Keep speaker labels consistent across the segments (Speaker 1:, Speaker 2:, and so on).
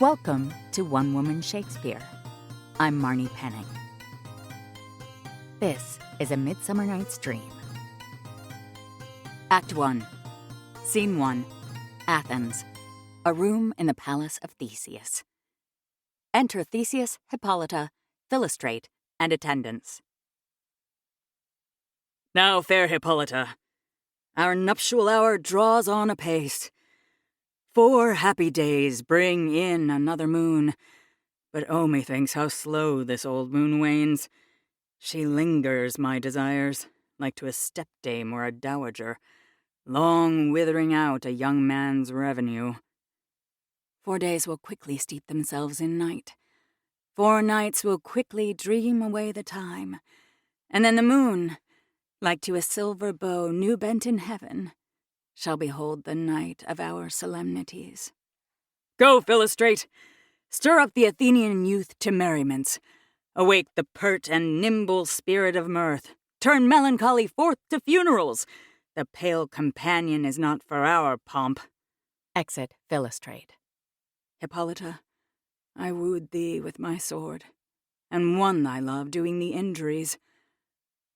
Speaker 1: Welcome to One Woman Shakespeare. I'm Marni Penning. This is A Midsummer Night's Dream. Act 1. Scene 1. Athens. A room in the palace of Theseus. Enter Theseus, Hippolyta, Philostrate, and attendants.
Speaker 2: Now, fair Hippolyta, our nuptial hour draws on apace. 4 happy days bring in another moon, but oh, methinks how slow this old moon wanes. She lingers, my desires, like to a stepdame or a dowager, long withering out a young man's revenue.
Speaker 1: 4 days will quickly steep themselves in night. 4 nights will quickly dream away the time, and then the moon, like to a silver bow new bent in heaven, shall behold the night of our solemnities.
Speaker 2: Go, Philostrate! Stir up the Athenian youth to merriments. Awake the pert and nimble spirit of mirth. Turn melancholy forth to funerals. The pale companion is not for our pomp.
Speaker 1: Exit Philostrate.
Speaker 2: Hippolyta, I wooed thee with my sword, and won thy love doing thee injuries.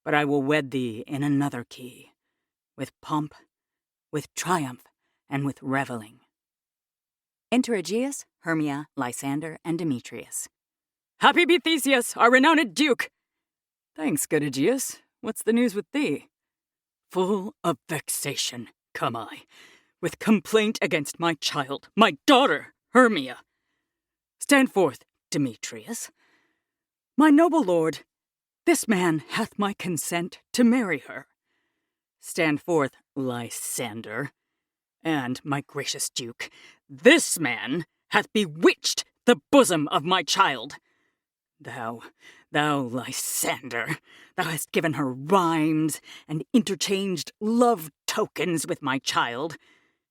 Speaker 2: But I will wed thee in another key, with pomp, with triumph, and with revelling.
Speaker 1: Enter Aegeus, Hermia, Lysander, and Demetrius.
Speaker 2: Happy be Theseus, our renowned duke! Thanks, good Aegeus. What's the news with thee? Full of vexation come I, with complaint against my child, my daughter, Hermia. Stand forth, Demetrius. My noble lord, this man hath my consent to marry her. Stand forth, Lysander. And, my gracious duke, this man hath bewitched the bosom of my child. Thou, Lysander, thou hast given her rhymes and interchanged love tokens with my child.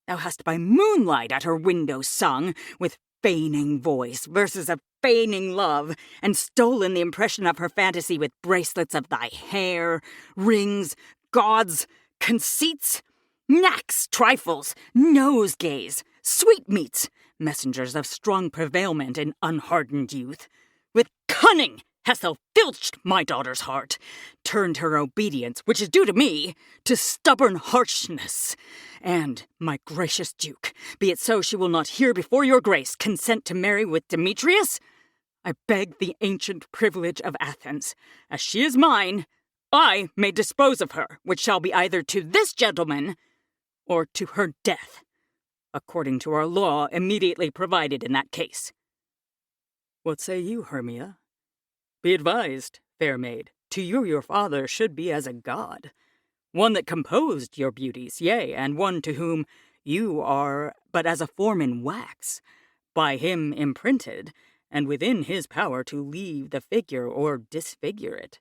Speaker 2: Thou hast by moonlight at her window sung, with feigning voice, verses of feigning love, and stolen the impression of her fantasy with bracelets of thy hair, rings, gauds, conceits, knacks, trifles, nosegays, sweetmeats, messengers of strong prevailment in unhardened youth. With cunning hast thou filched my daughter's heart, turned her obedience, which is due to me, to stubborn harshness. And, my gracious duke, be it so she will not hear before your grace consent to marry with Demetrius, I beg the ancient privilege of Athens. As she is mine, I may dispose of her, which shall be either to this gentleman or to her death, according to our law immediately provided in that case. What say you, Hermia? Be advised, fair maid, to you your father should be as a god, one that composed your beauties, yea, and one to whom you are but as a form in wax, by him imprinted, and within his power to leave the figure or disfigure it.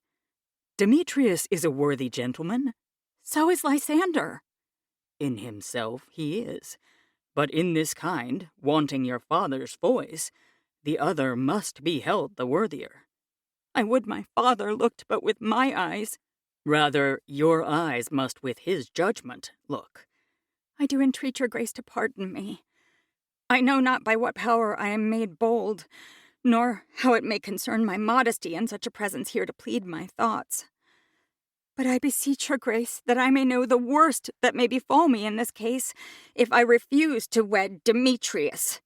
Speaker 2: Demetrius is a worthy gentleman.
Speaker 1: So is Lysander.
Speaker 2: In himself he is, but in this kind, wanting your father's voice, the other must be held the worthier.
Speaker 1: I would my father looked but with my eyes.
Speaker 2: Rather, your eyes must with his judgment look.
Speaker 1: I do entreat your grace to pardon me. I know not by what power I am made bold, nor how it may concern my modesty in such a presence here to plead my thoughts. But I beseech your grace that I may know the worst that may befall me in this case, if I refuse to wed Demetrius.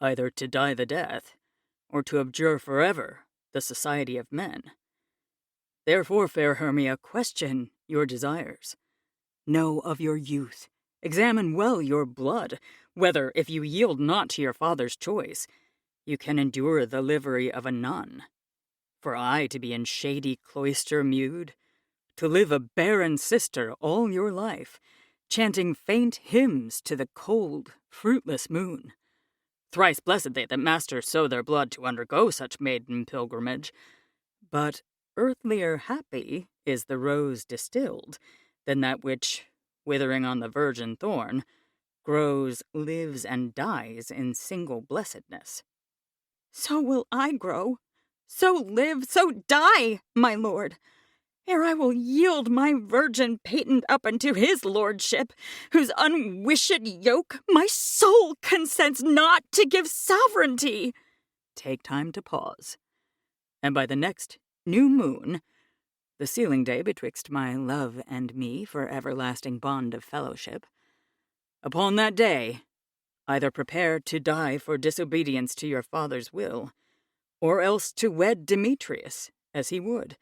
Speaker 2: Either to die the death, or to abjure forever the society of men. Therefore, fair Hermia, question your desires. Know of your youth. Examine well your blood, whether, if you yield not to your father's choice, you can endure the livery of a nun. For I to be in shady cloister mewed, to live a barren sister all your life, chanting faint hymns to the cold, fruitless moon. Thrice blessed they that master sow their blood to undergo such maiden pilgrimage. But earthlier happy is the rose distilled, than that which, withering on the virgin thorn, grows, lives, and dies in single blessedness.
Speaker 1: So will I grow, so live, so die, my lord. ere I will yield my virgin patent up unto his lordship, whose unwished yoke my soul consents not to give sovereignty.
Speaker 2: Take time to pause, and by the next new moon, the sealing day betwixt my love and me for everlasting bond of fellowship, upon that day, either prepare to die for disobedience to your father's will, or else to wed Demetrius, as he would,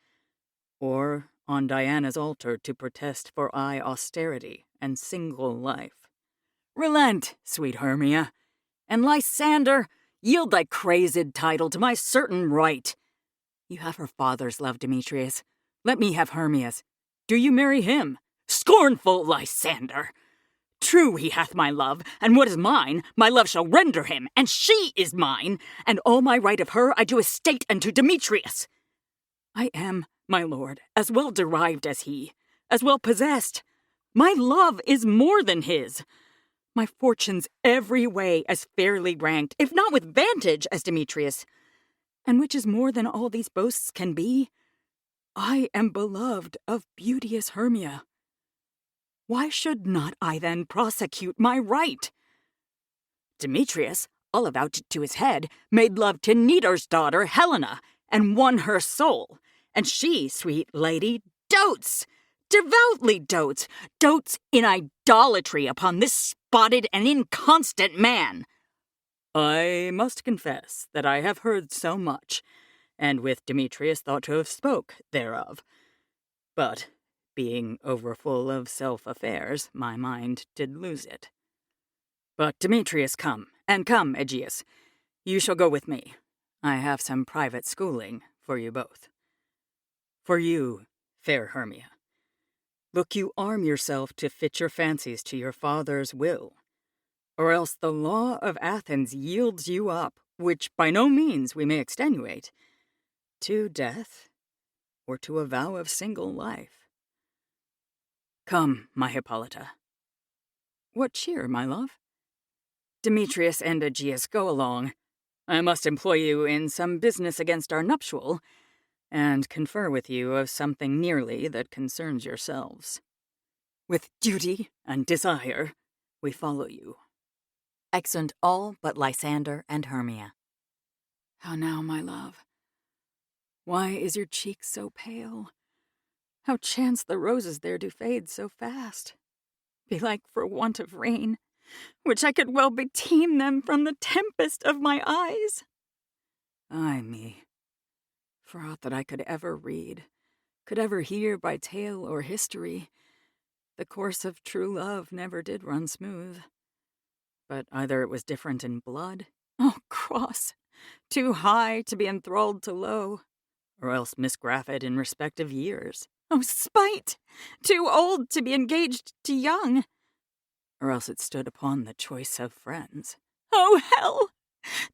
Speaker 2: or on Diana's altar to protest for aye austerity and single life. Relent, sweet Hermia, and Lysander, yield thy crazed title to my certain right. You have her father's love, Demetrius. Let me have Hermia's. Do you marry him? Scornful Lysander! True, he hath my love, and what is mine, my love shall render him, and she is mine, and all my right of her I do estate unto Demetrius. I am, my lord, as well derived as he, as well possessed. My love is more than his. My fortunes every way as fairly ranked, if not with vantage, as Demetrius. And which is more than all these boasts can be, I am beloved of beauteous Hermia. Why should not I then prosecute my right? Demetrius, all avouched to his head, made love to Nidar's daughter Helena, and won her soul. And she, sweet lady, dotes, devoutly dotes in idolatry upon this spotted and inconstant man. I must confess that I have heard so much, and with Demetrius thought to have spoke thereof. But, being overfull of self-affairs, my mind did lose it. But Demetrius, come, and come, Aegeus. You shall go with me. I have some private schooling for you both. For you, fair Hermia, look you arm yourself to fit your fancies to your father's will, or else the law of Athens yields you up, which by no means we may extenuate, to death or to a vow of single life. Come, my Hippolyta. What cheer, my love? Demetrius and Aegeus, go along. I must employ you in some business against our nuptial, and confer with you of something nearly that concerns yourselves. With duty and desire, we follow you. Exeunt all but Lysander and Hermia. How now, my love? Why is your cheek so pale? How chance the roses there do fade so fast? Belike for want of rain, which I could well beteem them from the tempest of my eyes. Ay me, for aught that I could ever read, could ever hear by tale or history, the course of true love never did run smooth. But either it was different in blood, oh cross, too high to be enthralled to low, or else misgraffed in respective years, oh spite, too old to be engaged to young, or else it stood upon the choice of friends. Oh hell,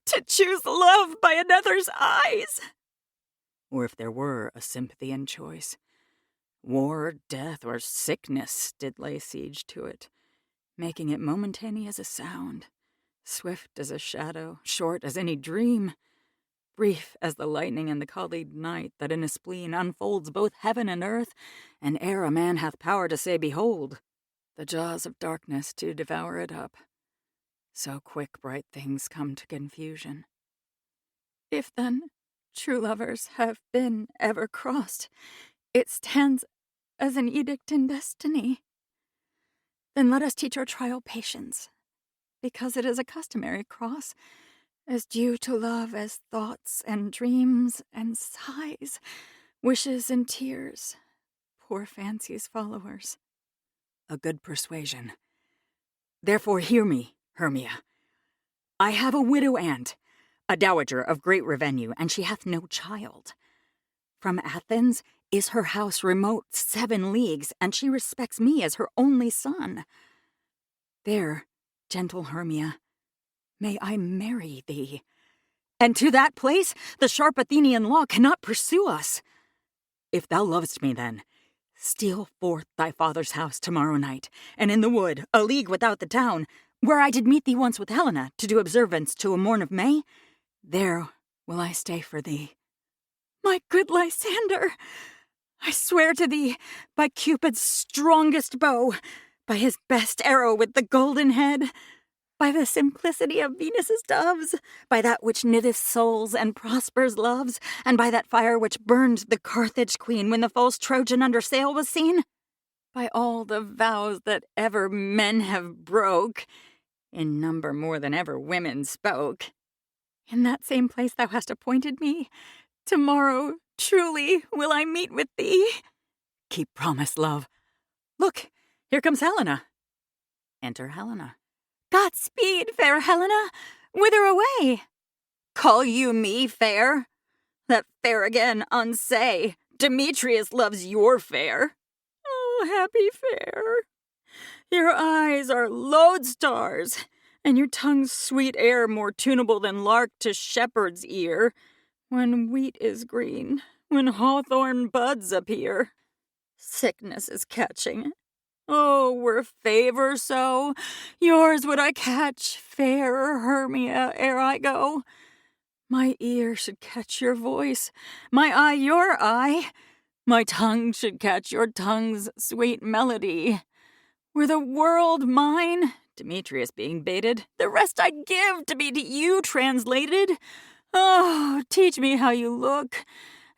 Speaker 2: to choose love by another's eyes! Or if there were a sympathy in choice, war, death, or sickness did lay siege to it, making it momentary as a sound, swift as a shadow, short as any dream, brief as the lightning and the collied night that in a spleen unfolds both heaven and earth, and ere a man hath power to say, behold, the jaws of darkness to devour it up. So quick bright things come to confusion. If then true lovers have been ever crossed, it stands as an edict in destiny. Then let us teach our trial patience, because it is a customary cross, as due to love as thoughts and dreams and sighs, wishes and tears, poor fancy's followers. A good persuasion. Therefore hear me, Hermia. I have a widow aunt, a dowager of great revenue, and she hath no child. From Athens is her house remote 7 leagues, and she respects me as her only son. There, gentle Hermia, may I marry thee, and to that place the sharp Athenian law cannot pursue us. If thou lovest me then, steal forth thy father's house tomorrow night, and in the wood, a league without the town, where I did meet thee once with Helena to do observance to a morn of May, there will I stay for thee. My good Lysander,
Speaker 1: I swear to thee, by Cupid's strongest bow, by his best arrow with the golden head, by the simplicity of Venus's doves, by that which knitteth souls and prospers loves, and by that fire which burned the Carthage queen when the false Trojan under sail was seen, by all the vows that ever men have broke, in number more than ever women spoke, in that same place thou hast appointed me, tomorrow truly will I meet with thee.
Speaker 2: Keep promise, love. Look, here comes Helena. Enter Helena.
Speaker 1: Godspeed, fair Helena. Whither away?
Speaker 2: Call you me fair? That fair again unsay. Demetrius loves your fair.
Speaker 1: Oh, happy fair. Your eyes are lodestars, and your tongue's sweet air more tunable than lark to shepherd's ear, when wheat is green, when hawthorn buds appear. Sickness is catching. Oh, were favor so, yours would I catch, fair Hermia, ere I go. My ear should catch your voice, my eye your eye, my tongue should catch your tongue's sweet melody. Were the world mine, Demetrius being baited, the rest I'd give to be to you translated. Oh, teach me how you look,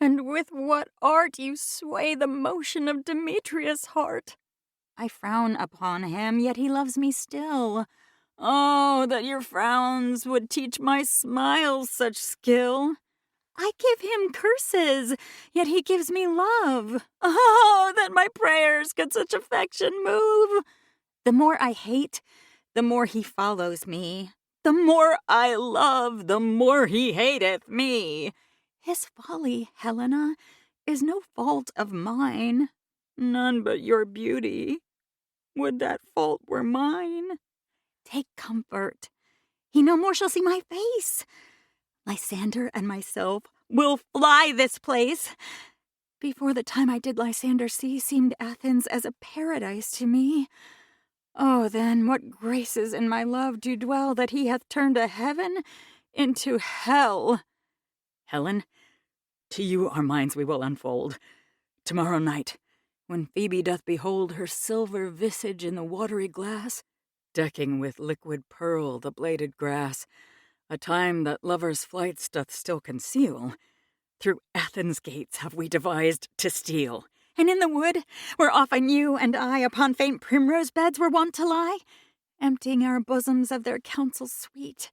Speaker 1: and with what art you sway the motion of Demetrius' heart. I frown upon him, yet he loves me still. Oh, that your frowns would teach my smiles such skill. I give him curses, yet he gives me love. Oh, that my prayers could such affection move. The more I hate, the more he follows me. The more I love, the more he hateth me. His folly, Helena, is no fault of mine. None but your beauty. Would that fault were mine. Take comfort. He no more shall see my face. Lysander and myself will fly this place. Before the time I did Lysander see, seemed Athens as a paradise to me. Oh, then, what graces in my love do dwell, that he hath turned a heaven into hell.
Speaker 2: Helen, to you our minds we will unfold. Tomorrow night, when Phoebe doth behold her silver visage in the watery glass, decking with liquid pearl the bladed grass, a time that lovers' flights doth still conceal, through Athens' gates have we devised to steal.
Speaker 1: And in the wood, where often you and I upon faint primrose beds were wont to lie, emptying our bosoms of their counsels sweet,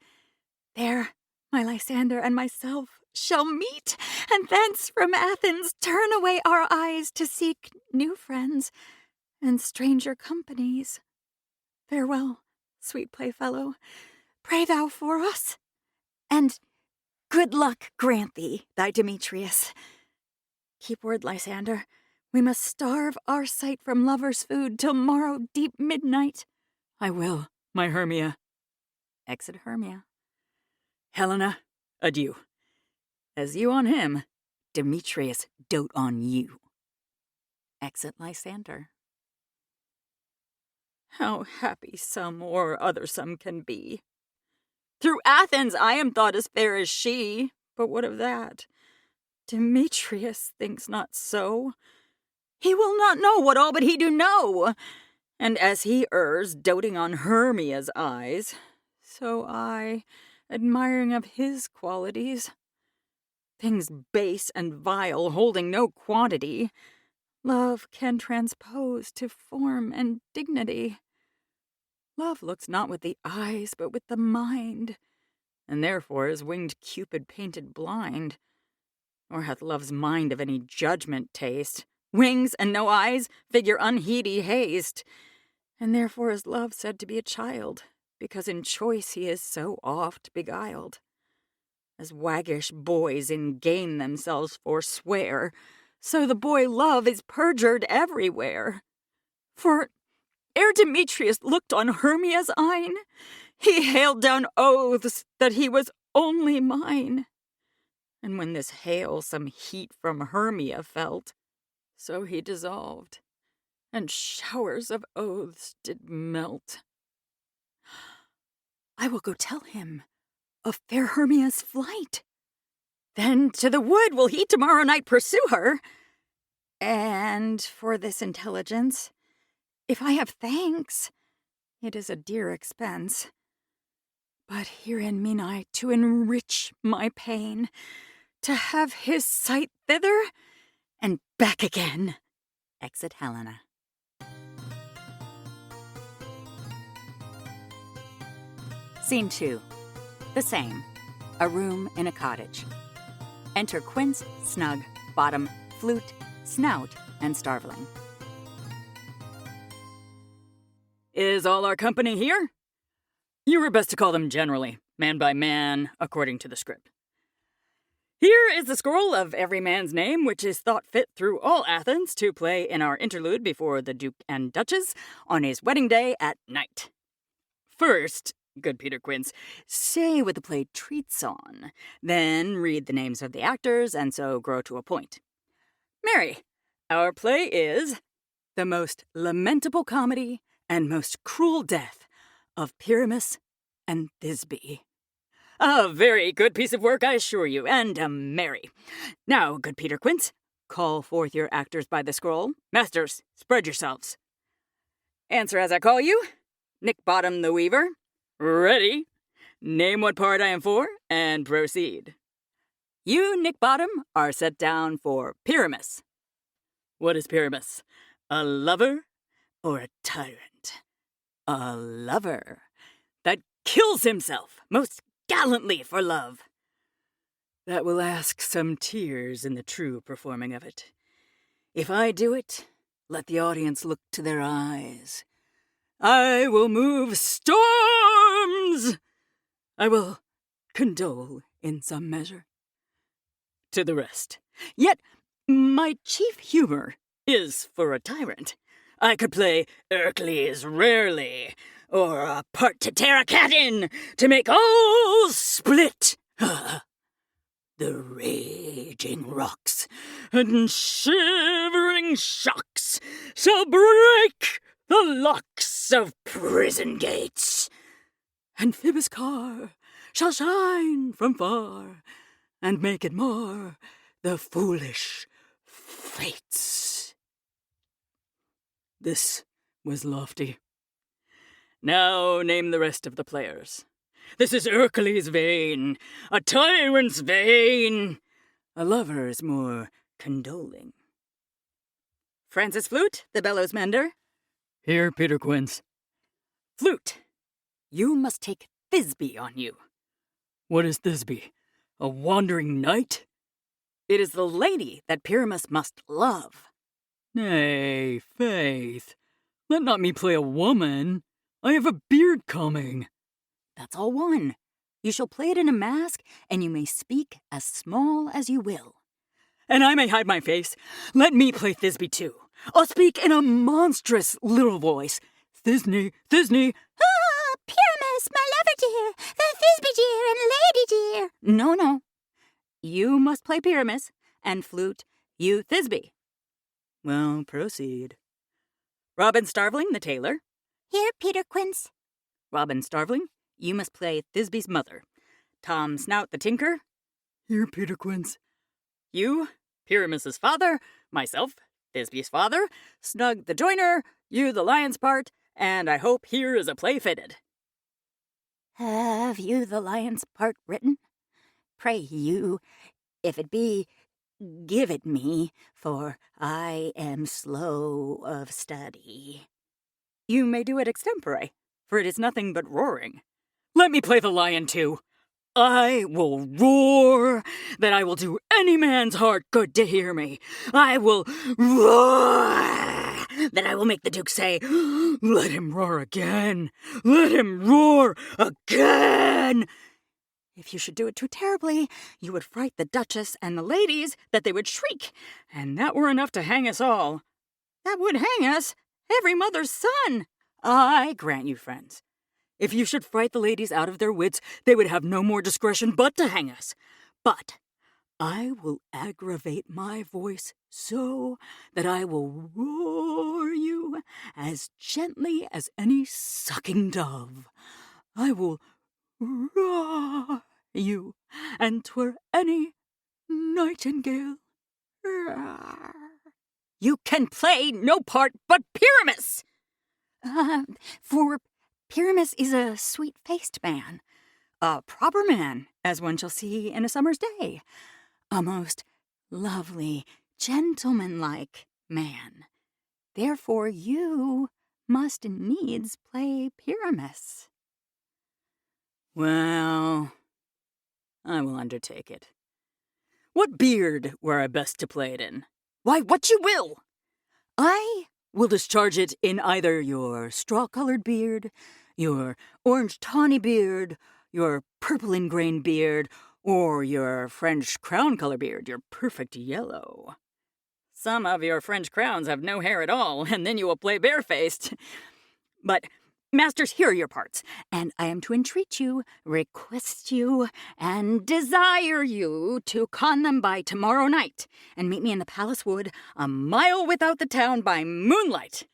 Speaker 1: there my Lysander and myself shall meet, and thence from Athens turn away our eyes to seek new friends and stranger companies. Farewell, sweet playfellow, pray thou for us, and good luck grant thee, thy Demetrius. Keep word, Lysander, we must starve our sight from lovers' food till morrow deep midnight.
Speaker 2: I will, my Hermia.
Speaker 1: Exit Hermia.
Speaker 2: Helena, adieu. As you on him, Demetrius dote on you.
Speaker 1: Exit Lysander. How happy some or other some can be. Through Athens I am thought as fair as she, but what of that? Demetrius thinks not so. He will not know what all but he do know. And as he errs, doting on Hermia's eyes, so I, admiring of his qualities, things base and vile, holding no quantity, love can transpose to form and dignity. Love looks not with the eyes, but with the mind, and therefore is winged Cupid painted blind. Nor hath love's mind of any judgment taste, wings and no eyes, figure unheedy haste. And therefore is love said to be a child, because in choice he is so oft beguiled. As waggish boys in game themselves forswear, so the boy love is perjured everywhere. For ere Demetrius looked on Hermia's eyne, he hailed down oaths that he was only mine. And when this hail some heat from Hermia felt, so he dissolved, and showers of oaths did melt. I will go tell him of fair Hermia's flight. Then to the wood will he tomorrow night pursue her. And for this intelligence, if I have thanks, it is a dear expense. But herein mean I to enrich my pain, to have his sight thither and back again. Exit Helena. Scene 2. The same. A room in a cottage. Enter Quince, Snug, Bottom, Flute, Snout, and Starveling.
Speaker 2: Is all our company here? You were best to call them generally, man by man, according to the script. Here is the scroll of every man's name, which is thought fit through all Athens to play in our interlude before the Duke and Duchess on his wedding day at night. First, good Peter Quince, say what the play treats on, then read the names of the actors, and so grow to a point. Mary, our play is The Most Lamentable Comedy and Most Cruel Death of Pyramus and Thisbe. A very good piece of work, I assure you, and merry. Now, good Peter Quince, call forth your actors by the scroll. Masters, spread yourselves. Answer as I call you. Nick Bottom the Weaver. Ready. Name what part I am for, and proceed. You, Nick Bottom, are set down for Pyramus. What is Pyramus? A lover or a tyrant? A lover that kills himself most gallantly for love. That will ask some tears in the true performing of it. If I do it, let the audience look to their eyes. I will move storms. I will condole in some measure. To the rest. Yet my chief humor is for a tyrant. I could play Ercles rarely, or a part to tear a cat in, to make all split. The raging rocks and shivering shocks shall break the locks of prison gates. And Phoebus' car shall shine from far, and make it mar the foolish fates. This was lofty. Now name the rest of the players. This is Ercles' vein, a tyrant's vein. A lover's more condoling. Francis Flute, the bellows mender. Here, Peter Quince. Flute, you must take Thisbe on you. What is Thisbe? A wandering knight? It is the lady that Pyramus must love. Nay, faith, let not me play a woman. I have a beard coming. That's all one. You shall play it in a mask, and you may speak as small as you will. And I may hide my face. Let me play Thisbe too. I'll speak in a monstrous little voice. Thisne, Thisne.
Speaker 1: Ah, Pyramus, my lover dear, the Thisbe dear and lady dear. No. You must play Pyramus, and Flute, you Thisbe. Well, proceed. Robin Starveling, the tailor.
Speaker 3: Here, Peter Quince.
Speaker 1: Robin Starveling, you must play Thisbe's mother. Tom Snout, the tinker.
Speaker 2: Here, Peter Quince.
Speaker 1: You, Pyramus's father. Myself, Thisbe's father. Snug, the joiner. You, the lion's part. And I hope here is a play fitted. Have you the lion's part written? Pray you, if it be, give it me, for I am slow of study. You may do it extempore, for it is nothing but roaring. Let me play the lion too. I will roar, that I will do any man's heart good to hear me. I will roar, that I will make the Duke say, let him roar again. Let him roar again. If you should do it too terribly, you would fright the Duchess and the ladies that they would shriek, and that were enough to hang us all. That would hang us, every mother's son. I grant you, friends. If you should fright the ladies out of their wits, they would have no more discretion but to hang us. But I will aggravate my voice so that I will roar you as gently as any sucking dove. I will roar you, and 'twere any nightingale. Roar.
Speaker 2: You can play no part but Pyramus!
Speaker 1: For Pyramus is a sweet-faced man,
Speaker 2: A proper man, as one shall see in a summer's day.
Speaker 1: a most lovely, gentlemanlike man. Therefore you must needs play Pyramus.
Speaker 2: Well, I will undertake it. What beard were I best to play it in? Why, what you will! I will discharge it in either your straw-colored beard, your orange-tawny beard, your purple-ingrained beard, or your French crown-color beard, your perfect yellow. Some of your French crowns have no hair at all, and then you will play barefaced. But, masters, here are your parts, and I am to entreat you, request you, and desire you to con them by tomorrow night, and meet me in the palace wood, a mile without the town by moonlight.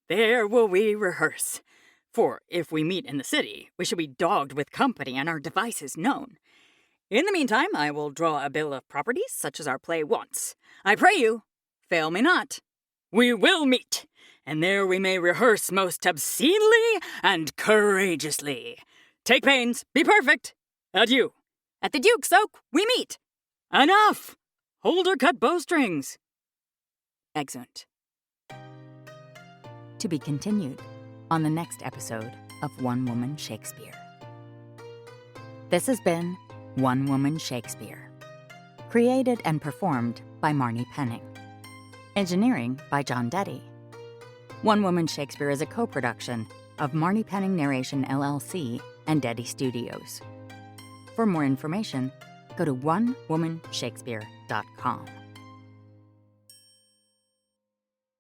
Speaker 2: There will we rehearse. For if we meet in the city, we shall be dogged with company and our devices known. In the meantime, I will draw a bill of properties such as our play wants. I pray you, fail me not. We will meet, and there we may rehearse most obscenely and courageously. Take pains, be perfect. Adieu. At the Duke's Oak we meet. Enough! Hold or cut bowstrings. Exeunt.
Speaker 1: To be continued on the next episode of One Woman Shakespeare. This has been One Woman Shakespeare. Created and performed by Marni Penning. Engineering by John Detty. One Woman Shakespeare is a co-production of Marni Penning Narration LLC and Detty Studios. For more information, go to onewomanshakespeare.com.